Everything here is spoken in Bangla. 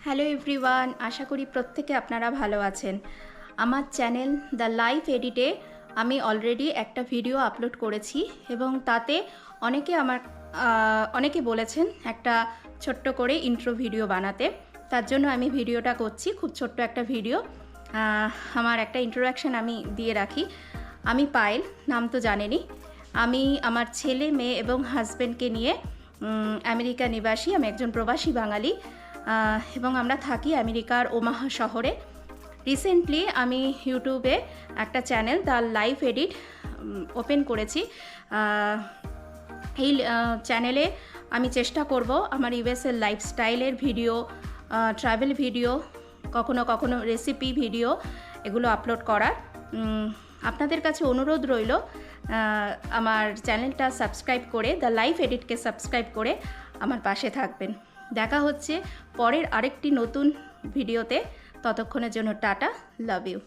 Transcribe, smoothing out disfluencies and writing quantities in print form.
হ্যালো এভরিওয়ান, আশা করি প্রত্যেকে আপনারা ভালো আছেন। আমার চ্যানেল দ্য লাইফ এডিটে আমি অলরেডি একটা ভিডিও আপলোড করেছি এবং তাতে অনেকে বলেছেন একটা ছোট্ট করে ইন্ট্রো ভিডিও বানাতে। তার জন্য আমি ভিডিওটা করছি, খুব ছোট্ট একটা ভিডিও। আমার একটা ইন্ট্রোডাকশান আমি দিয়ে রাখি। আমি পায়েল, নাম তো জানেনই। আমি আমার ছেলে মেয়ে এবং হাজব্যান্ডকে নিয়ে আমেরিকা নিবাসী। আমি একজন প্রবাসী বাঙালি এবং আমরা থাকি আমেরিকার ওমাহা শহরে। রিসেন্টলি আমি ইউটিউবে একটা channel the life edit open করেছি। এই চ্যানেলে আমি চেষ্টা করব আমার ইউএসের লাইফস্টাইলের ভিডিও, ট্রাভেল ভিডিও, কখনো কখনো রেসিপি ভিডিও এগুলো আপলোড করার। আপনাদের কাছে অনুরোধ রইল আমার চ্যানেলটা সাবস্ক্রাইব করে, দ্য লাইফ এডিটকে সাবস্ক্রাইব করে আমার পাশে থাকবেন। দেখা হচ্ছে পরের আরেকটি নতুন ভিডিওতে। ততক্ষণের জন্য টাটা, লাভ ইউ।